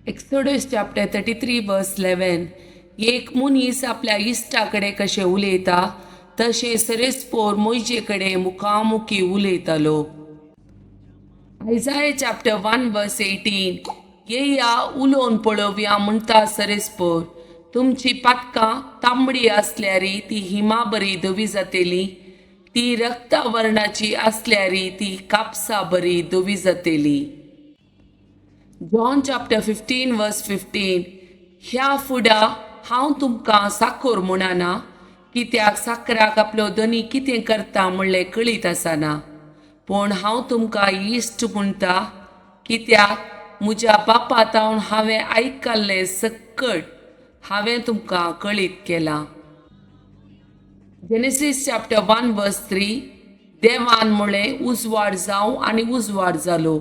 Exodus chapter 33 verse 11. एक मनीस आपल्या इश्टाकडे कशें उलयता तशें सरेस्पोर मोइशे कडेन मुखामुखी उलयतालो. Isaiah chapter 1 verse 18. येया उलोवन पळोवया म्हणटा सरेस्पोर. तुमची पातकां तांबडी आसल्यारी ती हिमा बरी धवी जातेली, ती रक्ता वर्णाची आसल्यारी ती कापसा बरी धवी जातेली. John chapter 15 verse 15. ह्या फुडा हांव तुमकां साखर म्हणना, कित्याक साखराक आपलो धनी कितें करता म्हणलें कळीत आसना. पूण हांव तुमकां इश्ट म्हणटा, कित्याक म्हज्या बापातावन हांवें आयकल्लें सकट हांवें तुमकां कळीत केलां. जेनेसीस चॅप्टर 1 वर्स 3. देवान म्हळें उजवाड जावं आनी उजवाड जालो.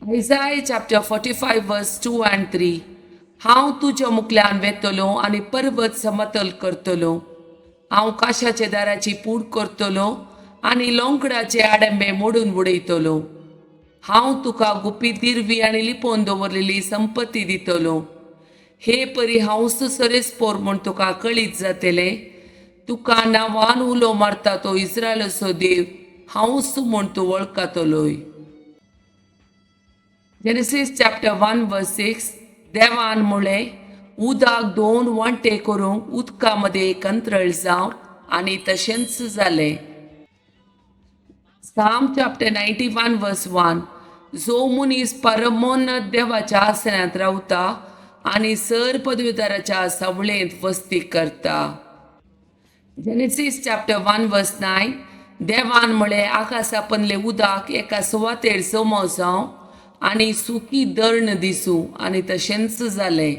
Isaiah chapter 45 verse 2 and 3. हांव तुज्या मुखल्यान वेतलो आनी पर्वत समतल करतलो. हांव काशाचे दाराची पूड करतलो आनी लोंकडाचे आडंबे मोडून उडयतलो. हांव तुका गुपी दिरवी आनी लिपोवन दवरलेली संपत्ती दितलो. हे परी हांव सरेस्पोर म्हूण तुका कळीत जातलें. तुका नांवान उलो मारता तो इस्रायलाचो देव हांवच म्हूण तूं वळखतलोय. Genesis chapter 1 verse 6. देवान म्हळें उदक दोन वांटे करूंक उदका मदें कंत्रळ जावं आनी तशेंच जालें. Psalm chapter 91 verse 1. जो मनीस परमोन्नत देवाच्या आसनांत रावता आनी सर पदवीधराच्या सावळेंत वस्ती करता. Genesis chapter 1 verse 9. देवान म्हळें आकाशा पडलें उदक एका सुवातेर जमो जावं आनी सुकी दर्ण दिसूं आनी तशेंच जालें.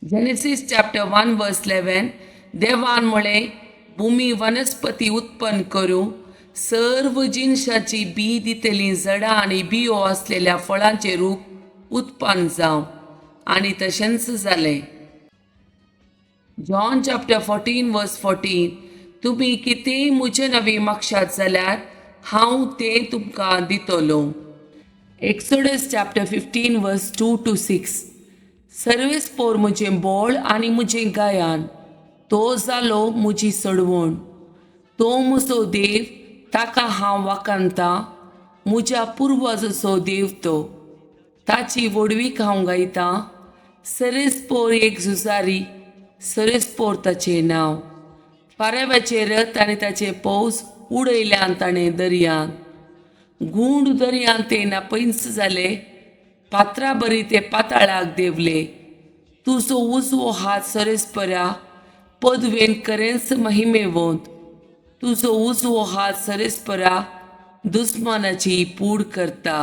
Genesis chapter 1 verse 11. देवान म्हळें भुमी वनस्पती उत्पन्न करूं, सर्व जिनशाची बी दितलीं झाडां आनी बियो आसलेल्या फळांचे रूप उत्पन्न जावं आनी तशेंच जालें. John chapter 14 verse 14. तुमी कितेंय म्हजे नवी मागशात जाल्यार हांव तें तुमकां दितलो. Exodus chapter 15 verse 2 to 6. सर्वेस्पोर म्हजें बोळ आनी म्हजें गायन, तो जालो म्हजी सडवण. तो म्हजो देव, ताका हांव वाखाणटां, म्हज्या पुर्वजाचो देव तो. ताची वडवीक हांव गायतां. सरेस्पोर एक झुजारी, सरेस्पोर ताचें नांव. पारव्याचे रथ आनी ताचे पौस उडयल्यान ताणें दर्यांत. गूंड दर्यांत ते नापैंच जाले, पात्रां बरी ते पाताळाक देंवले. तुजो उजवो हात सरेस्परा, पदवेन खरेंच महिमेवंत. तुजो उजवो हात सरेस्परा, दुस्मानाची पूड करता.